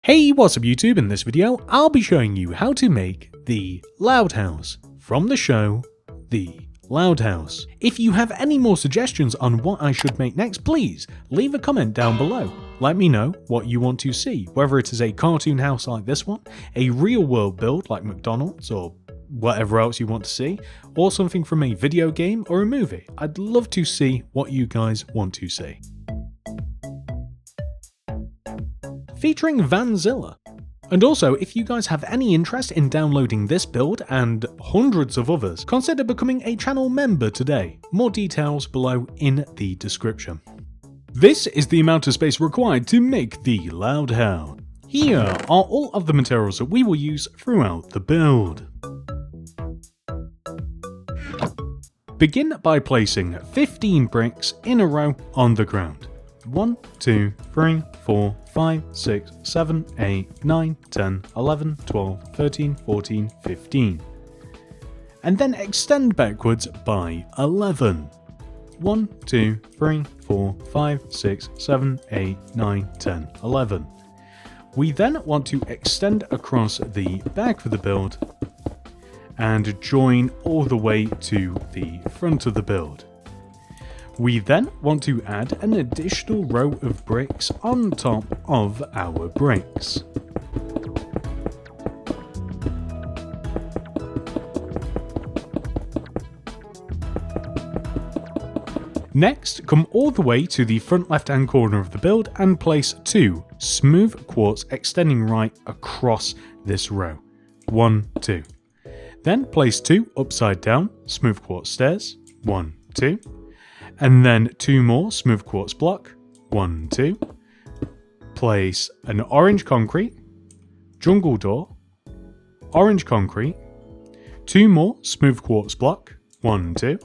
Hey, what's up YouTube? In this video, I'll be showing you how to make the Loud House from the show, The Loud House. If you have any more suggestions on what I should make next, please leave a comment down below. Let me know what you want to see, whether it is a cartoon house like this one, a real world build like McDonald's or whatever else you want to see, or something from a video game or a movie. I'd love to see what you guys want to see. Featuring Vanzilla. And also, if you guys have any interest in downloading this build and hundreds of others, consider becoming a channel member today. More details below in the description. This is the amount of space required to make the Loud House. Here are all of the materials that we will use throughout the build. Begin by placing 15 bricks in a row on the ground. 1, 2, 3, 4, 5, 6, 7, 8, 9, 10, 11, 12, 13, 14, 15. And then extend backwards by 11. 1, 2, 3, 4, 5, 6, 7, 8, 9, 10, 11. We then want to extend across the back of the build and join all the way to the front of the build. We then want to add an additional row of bricks on top of our bricks. Next, come all the way to the front left hand corner of the build and place 2 smooth quartz extending right across this row. 1, 2. Then place 2 upside down smooth quartz stairs. 1, 2. And then 2 more smooth quartz block, 1, 2. Place an orange concrete, jungle door, orange concrete, 2 more smooth quartz block, 1, 2.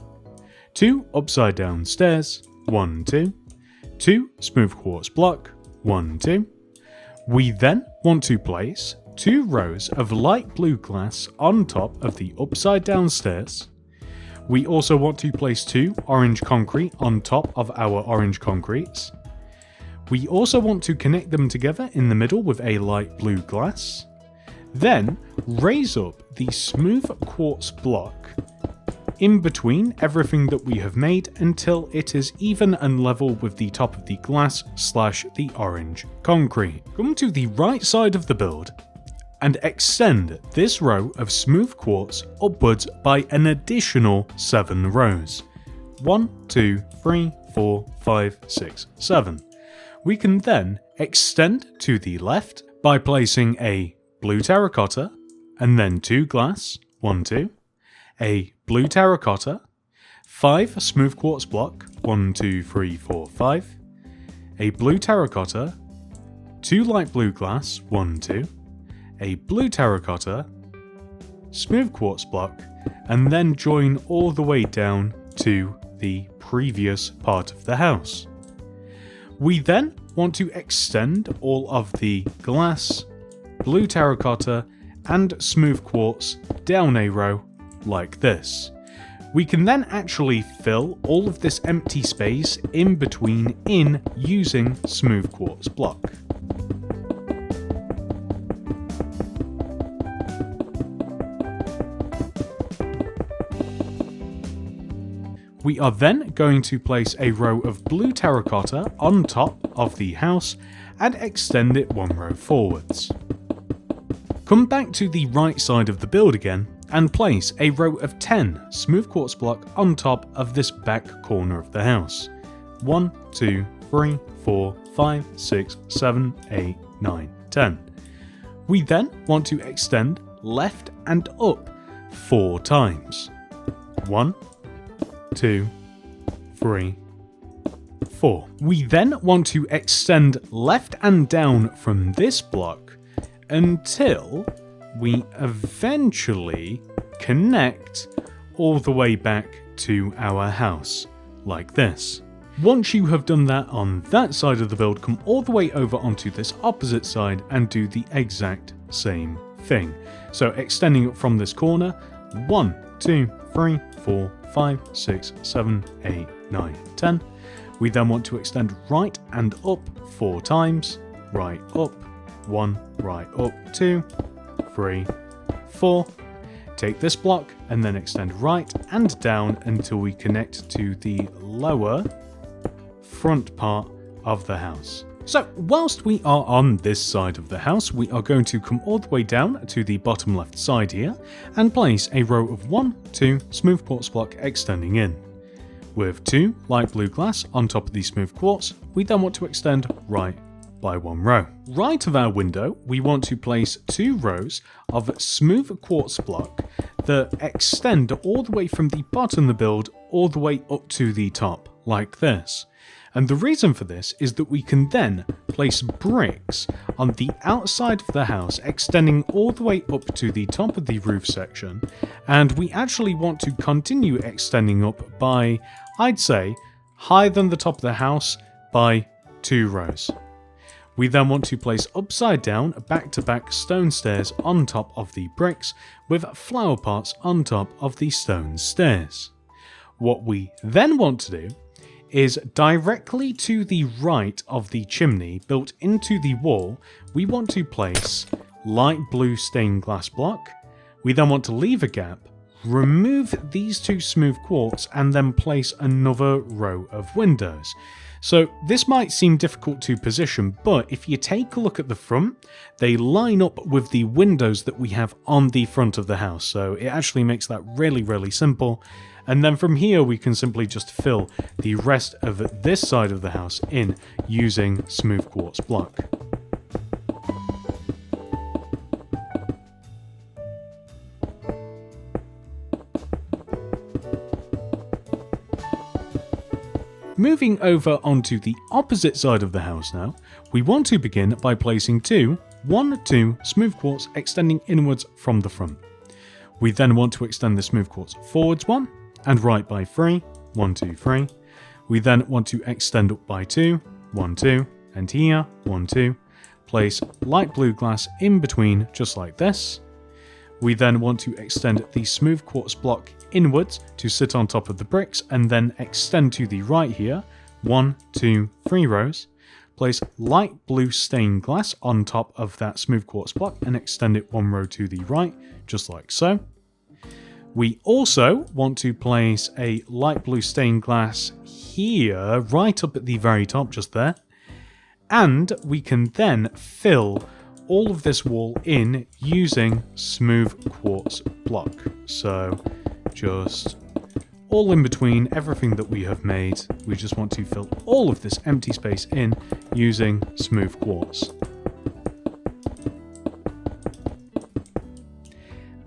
2 upside down stairs, 1, 2. 2 smooth quartz block, 1, 2. We then want to place 2 rows of light blue glass on top of the upside down stairs. We also want to place 2 orange concrete on top of our orange concretes. We also want to connect them together in the middle with a light blue glass. Then raise up the smooth quartz block in between everything that we have made until it is even and level with the top of the glass / the orange concrete. Come to the right side of the build and extend this row of smooth quartz upwards by an additional 7 rows. 1, 2, 3, 4, 5, 6, 7. We can then extend to the left by placing a blue terracotta, and then 2 glass, 1, 2, a blue terracotta, 5 smooth quartz block, 1, 2, 3, 4, 5, a blue terracotta, 2 light blue glass, 1, 2, a blue terracotta, smooth quartz block, and then join all the way down to the previous part of the house. We then want to extend all of the glass, blue terracotta, and smooth quartz down a row like this. We can then actually fill all of this empty space in between using smooth quartz block. We are then going to place a row of blue terracotta on top of the house and extend it 1 row forwards. Come back to the right side of the build again and place a row of 10 smooth quartz block on top of this back corner of the house. 1, 2, 3, 4, 5, 6, 7, 8, 9, 10. We then want to extend left and up 4 times. 1, 2, 3, 4. We then want to extend left and down from this block until we eventually connect all the way back to our house, like this. Once you have done that on that side of the build, come all the way over onto this opposite side and do the exact same thing. So extending it from this corner, 1, 2, 3, 4, 5, 6, 7, 8, 9, 10. We then want to extend right and up 4 times, right up, 1, right up, 2, 3, 4. Take this block and then extend right and down until we connect to the lower front part of the house. So whilst we are on this side of the house, we are going to come all the way down to the bottom left side here and place a row of 1, 2 smooth quartz block extending in. With 2 light blue glass on top of the smooth quartz, we then want to extend right by 1 row. Right of our window, we want to place 2 rows of smooth quartz block that extend all the way from the bottom of the build all the way up to the top, like this. And the reason for this is that we can then place bricks on the outside of the house, extending all the way up to the top of the roof section, and we actually want to continue extending up by, I'd say, higher than the top of the house by 2 rows. We then want to place upside down back-to-back stone stairs on top of the bricks with flower pots on top of the stone stairs. What we then want to do is directly to the right of the chimney built into the wall, we want to place light blue stained glass block. We then want to leave a gap, remove these 2 smooth quartz and then place another row of windows. So this might seem difficult to position, but if you take a look at the front, they line up with the windows that we have on the front of the house. So it actually makes that really simple. And then from here we can simply just fill the rest of this side of the house in using smooth quartz block. Moving over onto the opposite side of the house now, we want to begin by placing 2 1-2 smooth quartz extending inwards from the front. We then want to extend the smooth quartz forwards 1 and right by 3, 1, 2, 3. We then want to extend up by 2, 1, 2, and here, 1, 2. Place light blue glass in between just like this. We then want to extend the smooth quartz block inwards to sit on top of the bricks and then extend to the right here, 1, 2, 3 rows. Place light blue stained glass on top of that smooth quartz block and extend it 1 row to the right, just like so. We also want to place a light blue stained glass here, right up at the very top, just there. And we can then fill all of this wall in using smooth quartz block. So just all in between everything that we have made, we just want to fill all of this empty space in using smooth quartz.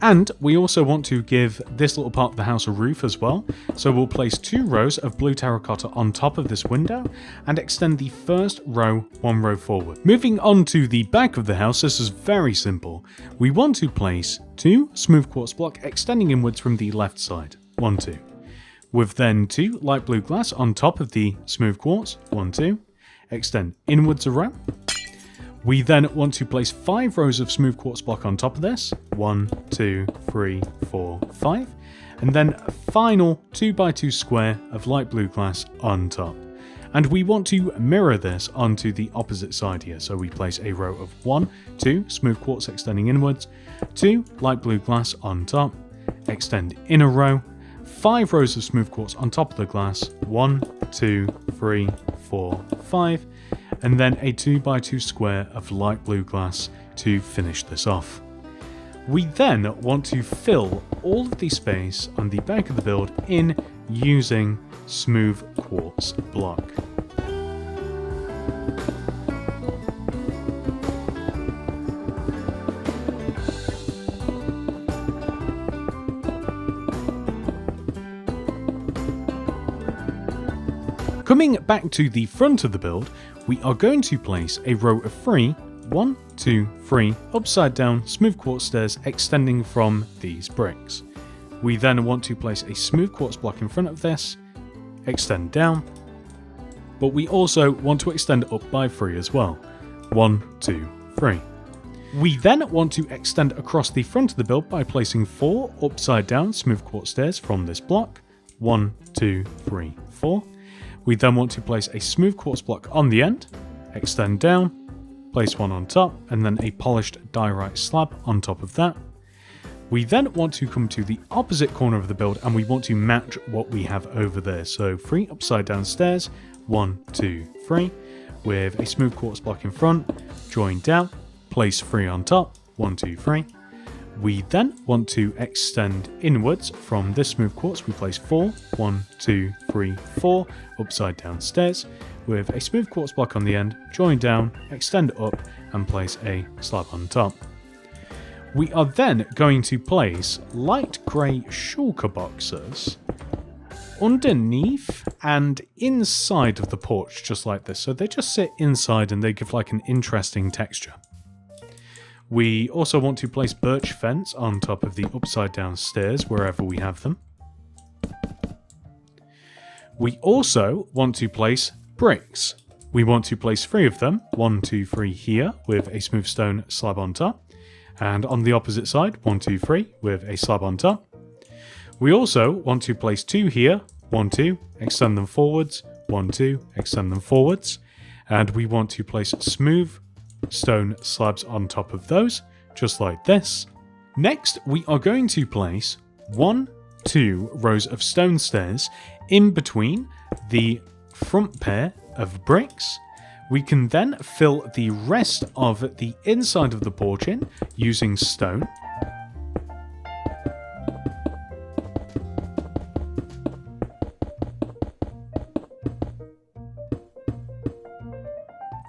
And we also want to give this little part of the house a roof as well, so we'll place 2 rows of blue terracotta on top of this window and extend the first row 1 row forward. Moving on to the back of the house, this is very simple. We want to place 2 smooth quartz block extending inwards from the left side, 1, 2. With then 2 light blue glass on top of the smooth quartz, 1, 2. Extend inwards a row. We then want to place 5 rows of smooth quartz block on top of this. 1, 2, 3, 4, 5. And then a final 2x2 square of light blue glass on top. And we want to mirror this onto the opposite side here. So we place a row of 1, 2 smooth quartz extending inwards, 2 light blue glass on top, extend in a row, 5 rows of smooth quartz on top of the glass, 1, 2, 3, 4, 5. And then a 2x2 square of light blue glass to finish this off. We then want to fill all of the space on the back of the build in using smooth quartz block. Coming back to the front of the build, we are going to place a row of 3, 1, 2, 3 upside down smooth quartz stairs extending from these bricks. We then want to place a smooth quartz block in front of this, extend down, but we also want to extend up by 3 as well. 1, 2, 3. We then want to extend across the front of the build by placing 4 upside down smooth quartz stairs from this block. 1, 2, 3, 4. We then want to place a smooth quartz block on the end, extend down, place one on top, and then a polished diorite slab on top of that. We then want to come to the opposite corner of the build and we want to match what we have over there. So 3 upside down stairs, 1, 2, 3, with a smooth quartz block in front, join down, place 3 on top, 1, 2, 3. We then want to extend inwards from this smooth quartz. We place 4, 1, 2, 3, 4 upside down stairs with a smooth quartz block on the end, join down, extend up, and place a slab on top. We are then going to place light grey shulker boxes underneath and inside of the porch, just like this. So they just sit inside and they give like an interesting texture. We also want to place birch fence on top of the upside down stairs wherever we have them. We also want to place bricks. We want to place 3 of them, 1, 2, 3 here with a smooth stone slab on top. And on the opposite side, 1, 2, 3 with a slab on top. We also want to place 2 here, 1, 2, extend them forwards, 1, 2, extend them forwards. And we want to place smooth stone slabs on top of those, just like this. Next, we are going to place 1, 2 rows of stone stairs in between the front pair of bricks. We can then fill the rest of the inside of the porch in using stone.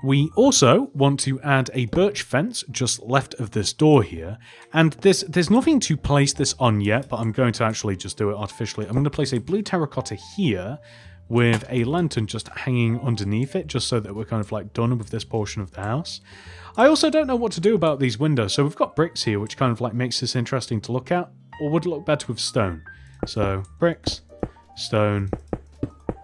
We also want to add a birch fence just left of this door here, and there's nothing to place this on yet, but I'm going to actually just do it artificially. I'm going to place a blue terracotta here with a lantern just hanging underneath it, just so that we're kind of like done with this portion of the house. I also don't know what to do about these windows, so we've got bricks here, which kind of like makes this interesting to look at, or would it look better with stone? So bricks, stone,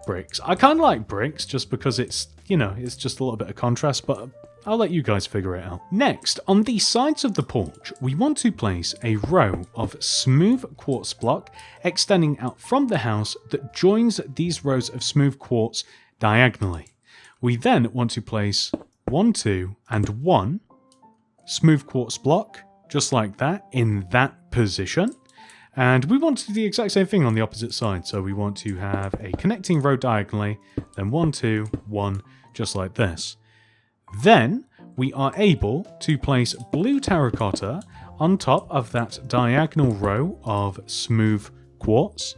bricks. I kind of like bricks just because it's, you know, it's just a little bit of contrast, but I'll let you guys figure it out. Next, on the sides of the porch, we want to place a row of smooth quartz block extending out from the house that joins these rows of smooth quartz diagonally. We then want to place 1, 2, and 1 smooth quartz block, just like that, in that position. And we want to do the exact same thing on the opposite side. So we want to have a connecting row diagonally, then 1, 2, 1, just like this. Then we are able to place blue terracotta on top of that diagonal row of smooth quartz.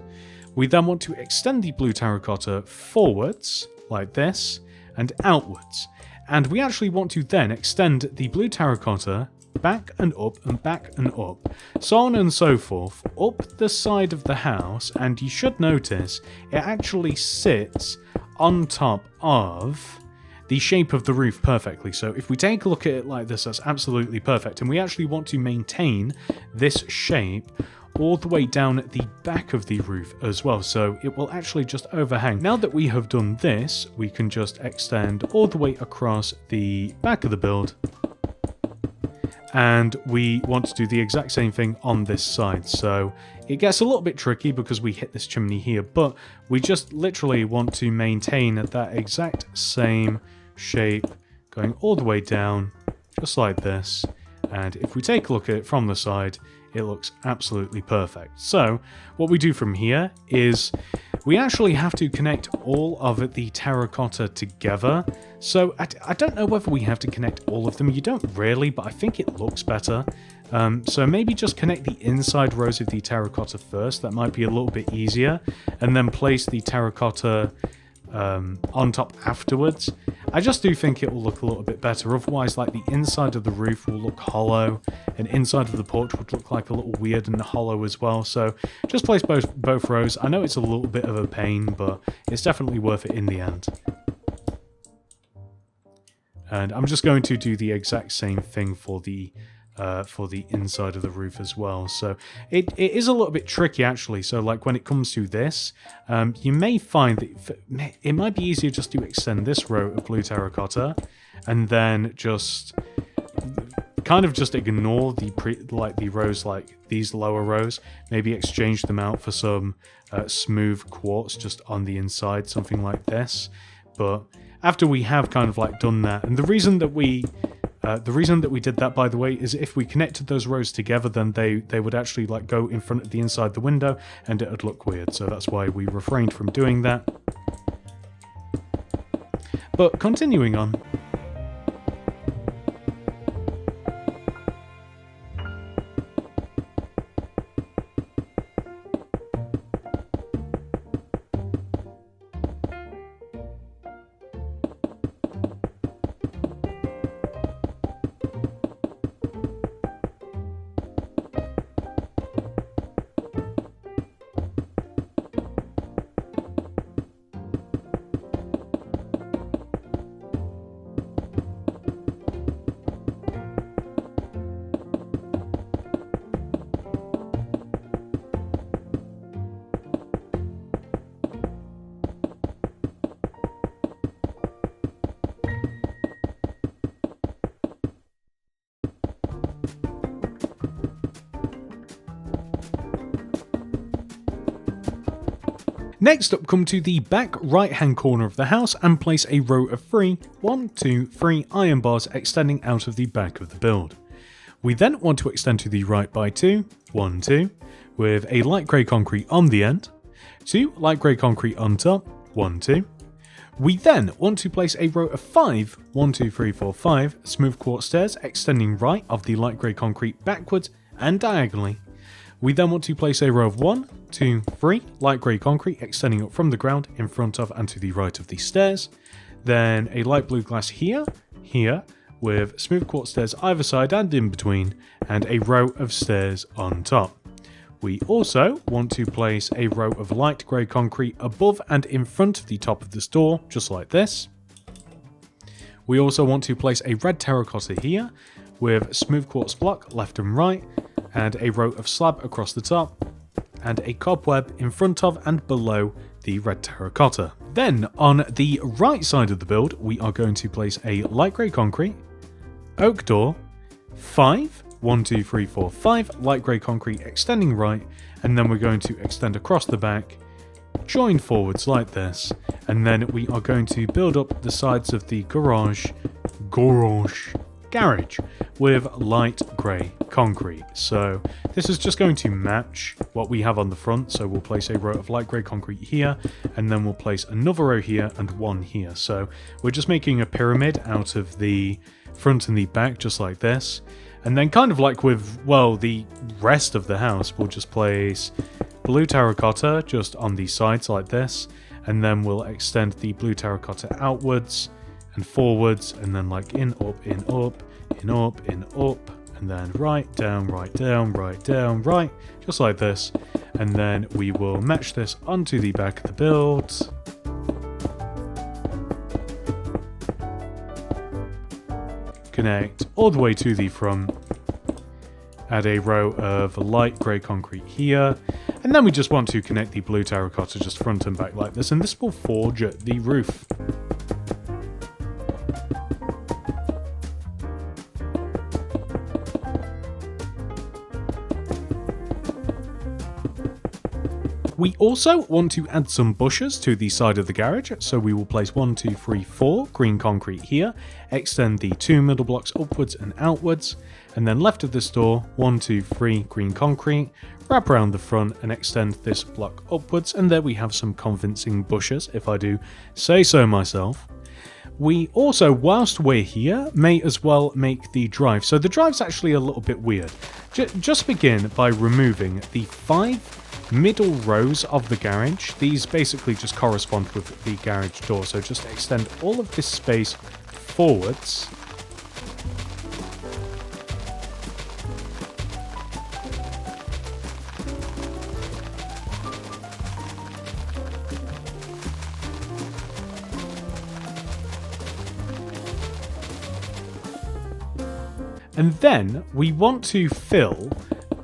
We then want to extend the blue terracotta forwards like this and outwards. And we actually want to then extend the blue terracotta back and up, so on and so forth, up the side of the house, and you should notice it actually sits on top of the shape of the roof perfectly. So if we take a look at it like this, that's absolutely perfect, and we actually want to maintain this shape all the way down at the back of the roof as well, so it will actually just overhang. Now that we have done this, we can just extend all the way across the back of the build, and we want to do the exact same thing on this side. So it gets a little bit tricky because we hit this chimney here, but we just literally want to maintain that exact same shape going all the way down, just like this. And if we take a look at it from the side, it looks absolutely perfect. So what we do from here is we actually have to connect all of the terracotta together. So I don't know whether we have to connect all of them. You don't really, but I think it looks better. So maybe just connect the inside rows of the terracotta first. That might be a little bit easier. And then place the terracotta on top afterwards. I just do think it will look a little bit better. Otherwise, like, the inside of the roof will look hollow, and inside of the porch would look like a little weird and hollow as well. So just place both rows. I know it's a little bit of a pain, but it's definitely worth it in the end. And I'm just going to do the exact same thing for the inside of the roof as well. So it is a little bit tricky, actually. So like when it comes to this, you may find that it might be easier just to extend this row of blue terracotta and then just kind of just ignore the rows, like these lower rows, maybe exchange them out for some smooth quartz just on the inside, something like this. But after we have kind of like done that, and the reason that we The reason that we did that, by the way, is if we connected those rows together, then they would actually like go in front of the inside the window and it would look weird. So that's why we refrained from doing that. But continuing on. Next up, come to the back right hand corner of the house and place a row of 3 iron bars extending out of the back of the build. We then want to extend to the right by 2, with a light grey concrete on the end, 2 light grey concrete on top, 2. We then want to place a row of 5 smooth quartz stairs extending right of the light grey concrete backwards and diagonally. We then want to place a row of 1, 2, 3 light grey concrete extending up from the ground in front of and to the right of the stairs. Then a light blue glass here, with smooth quartz stairs either side and in between, and a row of stairs on top. We also want to place a row of light grey concrete above and in front of the top of the store, just like this. We also want to place a red terracotta here, with smooth quartz block left and right, and a row of slab across the top, and a cobweb in front of and below the red terracotta. Then on the right side of the build, we are going to place a light grey concrete, oak door, 5 light grey concrete extending right, and then we're going to extend across the back, join forwards like this, and then we are going to build up the sides of the garage with light grey concrete. So this is just going to match what we have on the front. So we'll place a row of light grey concrete here, and then we'll place another row here and one here. So we're just making a pyramid out of the front and the back, just like this. And then kind of like with, well, the rest of the house, we'll just place blue terracotta just on the sides like this, and then we'll extend the blue terracotta outwards and forwards, and then like in, up, and then right down, right, just like this. And then we will match this onto the back of the build. Connect all the way to the front. Add a row of light grey concrete here. And then we just want to connect the blue terracotta just front and back like this, and this will forge the roof. We also want to add some bushes to the side of the garage, so we will place 4 green concrete here, extend the 2 middle blocks upwards and outwards, and then left of this door, 3 green concrete, wrap around the front and extend this block upwards, and there we have some convincing bushes, if I do say so myself. We also, whilst we're here, may as well make the drive. So the drive's actually a little bit weird. Just begin by removing the 5 middle rows of the garage. These basically just correspond with the garage door, so just extend all of this space forwards. And then we want to fill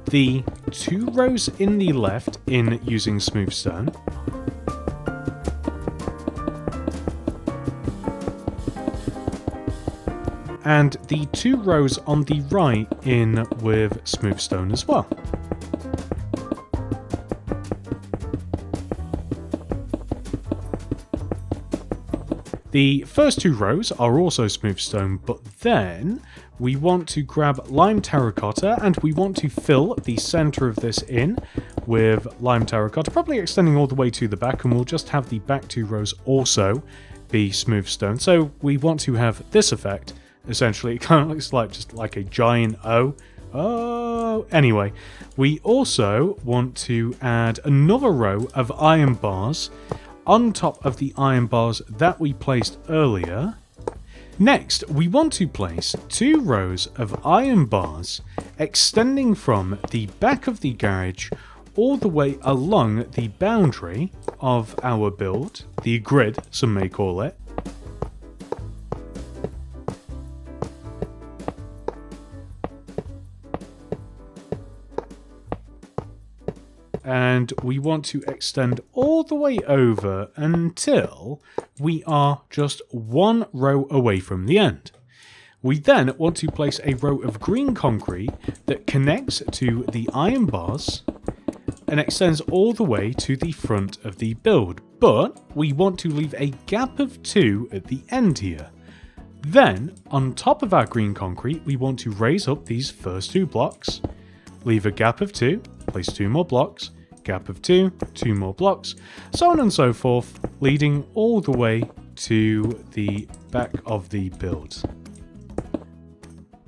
the 2 rows in the left in using smooth stone. And the 2 rows on the right in with smooth stone as well. The first 2 rows are also smooth stone, but then we want to grab lime terracotta and we want to fill the center of this in with lime terracotta, probably extending all the way to the back, and we'll just have the back 2 rows also be smooth stone. So we want to have this effect. Essentially, it kind of looks like just like a giant O. Oh, anyway, we also want to add another row of iron bars on top of the iron bars that we placed earlier. Next, we want to place 2 rows of iron bars extending from the back of the garage all the way along the boundary of our build, the grid, some may call it. And we want to extend all the way over until we are just 1 row away from the end. We then want to place a row of green concrete that connects to the iron bars and extends all the way to the front of the build, but we want to leave a gap of 2 at the end here. Then, on top of our green concrete, we want to raise up these first 2 blocks, leave a gap of 2, place 2 more blocks, gap of 2, 2 more blocks, so on and so forth, leading all the way to the back of the build.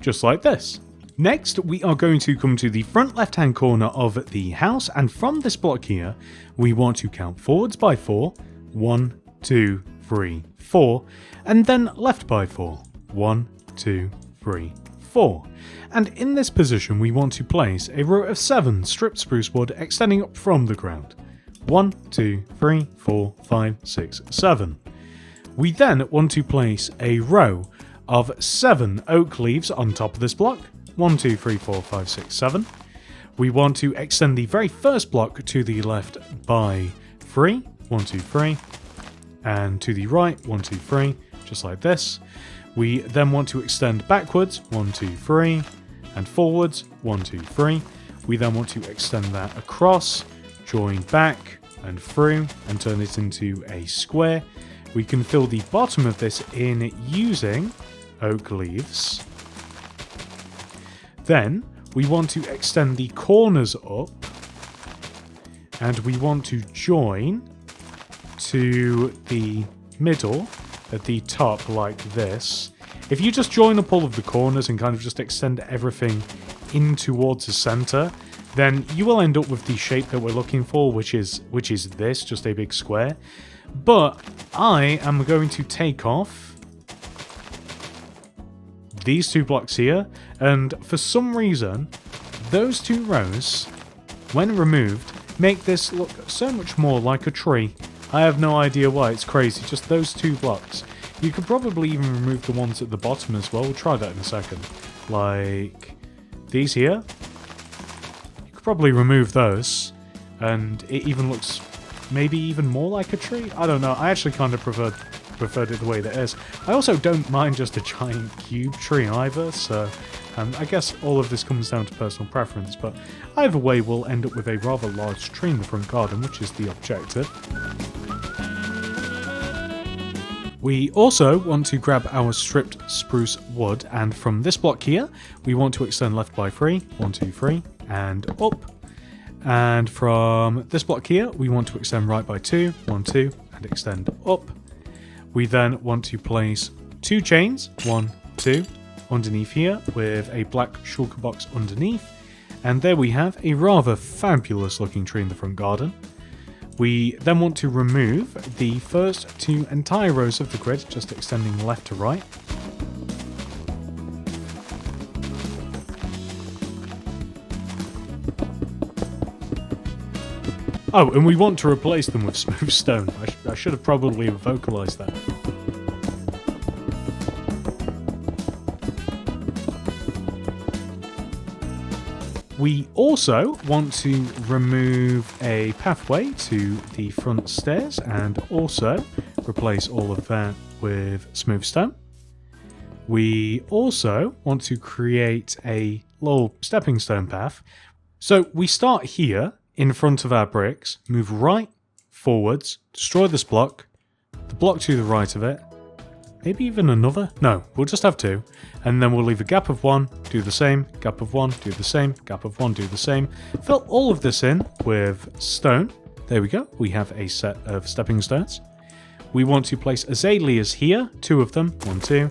Just like this. Next, we are going to come to the front left-hand corner of the house, and from this block here, we want to count forwards by 4, 1, 2, 3, 4, and then left by 4, 1, 2, 3, 4. And in this position, we want to place a row of 7 stripped spruce wood extending up from the ground. 1, 2, 3, 4, 5, 6, 7. We then want to place a row of 7 oak leaves on top of this block. 1, 2, 3, 4, 5, 6, 7. We want to extend the very first block to the left by 3. 1, 2, 3. And to the right, 1, 2, 3. Just like this. We then want to extend backwards, 1, 2, 3, and forwards, 1, 2, 3. We then want to extend that across, join back and through, and turn it into a square. We can fill the bottom of this in using oak leaves. Then we want to extend the corners up, and we want to join to the middle at the top like this. If you just join up all of the corners and kind of just extend everything in towards the center, then you will end up with the shape that we're looking for, which is this, just a big square. But I am going to take off these 2 blocks here, and for some reason, those 2 rows, when removed, make this look so much more like a tree. I have no idea why, it's crazy, just those 2 blocks. You could probably even remove the ones at the bottom as well, we'll try that in a second. Like these here. You could probably remove those, and it even looks maybe even more like a tree? I don't know, I actually kind of preferred it the way that it is. I also don't mind just a giant cube tree either, so I guess all of this comes down to personal preference, but either way we'll end up with a rather large tree in the front garden, which is the objective. We also want to grab our stripped spruce wood, and from this block here, we want to extend left by 3, 1, 2, 3, and up. And from this block here, we want to extend right by 2, 1, 2, and extend up. We then want to place 2 chains, 1, 2, underneath here, with a black shulker box underneath. And there we have a rather fabulous looking tree in the front garden. We then want to remove the first 2 entire rows of the grid, just extending left to right. Oh, and we want to replace them with smooth stone. I should have probably vocalized that. We also want to remove a pathway to the front stairs and also replace all of that with smooth stone. We also want to create a little stepping stone path. So we start here in front of our bricks, move right, forwards, destroy this block, the block to the right of it, maybe even another. No, we'll just have 2. And then we'll leave a gap of 1, do the same, gap of 1, do the same, gap of 1, do the same. Fill all of this in with stone. There we go. We have a set of stepping stones. We want to place azaleas here, 2 of them, 1, 2,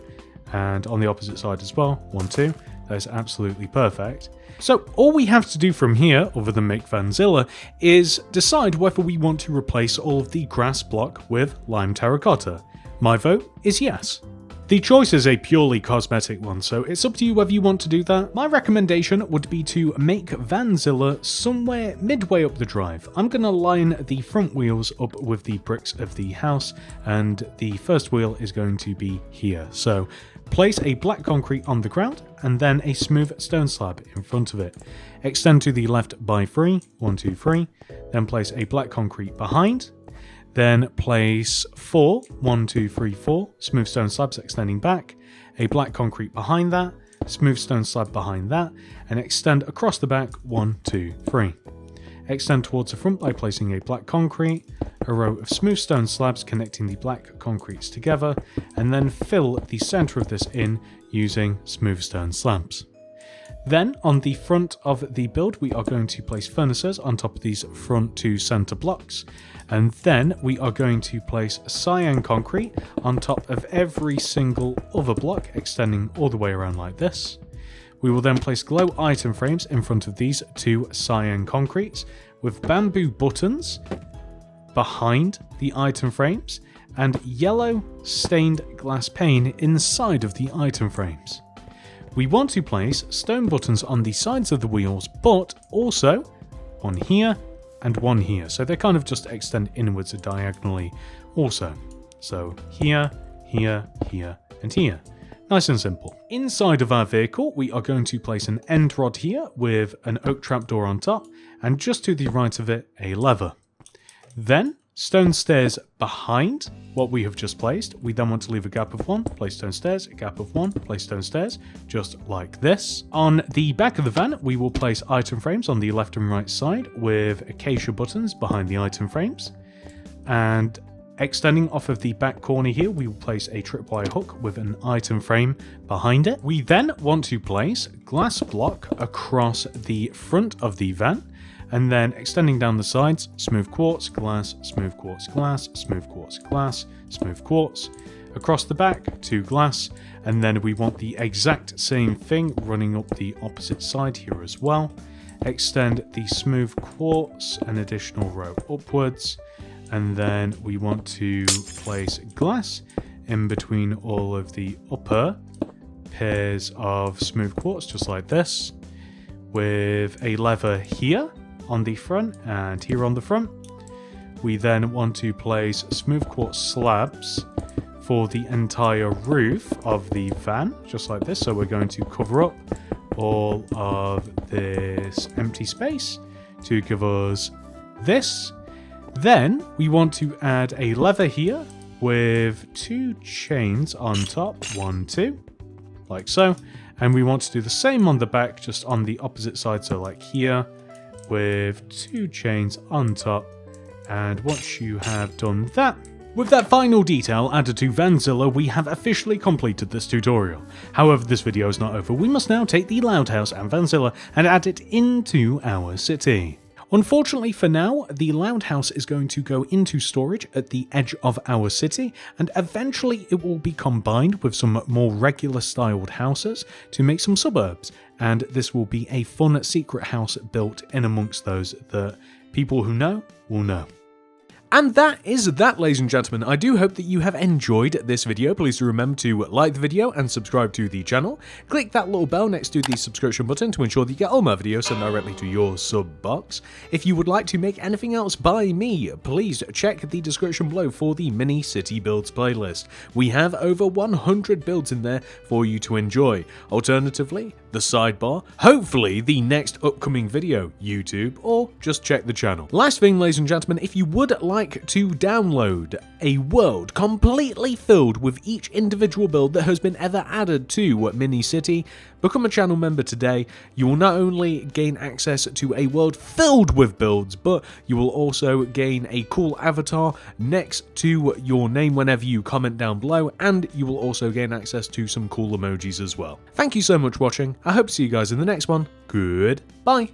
and on the opposite side as well, 1, 2. That is absolutely perfect. So all we have to do from here, other than make Vanzilla, is decide whether we want to replace all of the grass block with lime terracotta. My vote is yes. The choice is a purely cosmetic one, so it's up to you whether you want to do that. My recommendation would be to make Vanzilla somewhere midway up the drive. I'm going to line the front wheels up with the bricks of the house, and the first wheel is going to be here. So place a black concrete on the ground, and then a smooth stone slab in front of it. Extend to the left by 3, 1, 2, 3, then place a black concrete behind. Then place 4, 1, 2, 3, 4, smooth stone slabs extending back, a black concrete behind that, smooth stone slab behind that, and extend across the back 1, 2, 3. Extend towards the front by placing a black concrete, a row of smooth stone slabs connecting the black concretes together, and then fill the centre of this in using smooth stone slabs. Then, on the front of the build, we are going to place furnaces on top of these front 2 centre blocks. And then we are going to place cyan concrete on top of every single other block, extending all the way around like this. We will then place glow item frames in front of these 2 cyan concretes with bamboo buttons behind the item frames and yellow stained glass pane inside of the item frames. We want to place stone buttons on the sides of the wheels, but also one here and one here. So they kind of just extend inwards and diagonally also. So here, here, here, and here. Nice and simple. Inside of our vehicle, we are going to place an end rod here with an oak trapdoor on top, and just to the right of it, a lever. Then stone stairs behind what we have just placed. We then want to leave a gap of 1, place stone stairs, a gap of 1, place stone stairs, just like this. On the back of the van, we will place item frames on the left and right side with acacia buttons behind the item frames. And extending off of the back corner here, we will place a tripwire hook with an item frame behind it. We then want to place glass block across the front of the van, and then extending down the sides, smooth quartz, glass, smooth quartz, glass, smooth quartz, glass, smooth quartz. Across the back, 2 glass, and then we want the exact same thing running up the opposite side here as well. Extend the smooth quartz an additional row upwards, and then we want to place glass in between all of the upper pairs of smooth quartz, just like this, with a lever here on the front and here on the front. We then want to place smooth quartz slabs for the entire roof of the van, just like this. So we're going to cover up all of this empty space to give us this. Then we want to add a lever here with 2 chains on top, 1, 2, like so. And we want to do the same on the back, just on the opposite side, so like here, with 2 chains on top. And once you have done that, with that final detail added to Vanzilla, we have officially completed this tutorial. However, this video is not over. We must now take the Loud House and Vanzilla and add it into our city. Unfortunately for now, the Loud House is going to go into storage at the edge of our city, and eventually it will be combined with some more regular styled houses to make some suburbs, and this will be a fun secret house built in amongst those that people who know will know. And that is that, ladies and gentlemen. I do hope that you have enjoyed this video. Please do remember to like the video and subscribe to the channel. Click that little bell next to the subscription button to ensure that you get all my videos sent directly to your sub box. If you would like to make anything else by me, please check the description below for the mini city builds playlist. We have over 100 builds in there for you to enjoy. Alternatively, the sidebar, hopefully the next upcoming video, YouTube, or just just check the channel. Last thing, ladies and gentlemen, if you would like to download a world completely filled with each individual build that has been ever added to Mini City, become a channel member today. You will not only gain access to a world filled with builds, but you will also gain a cool avatar next to your name whenever you comment down below, and you will also gain access to some cool emojis as well. Thank you so much for watching. I hope to see you guys in the next one. Goodbye.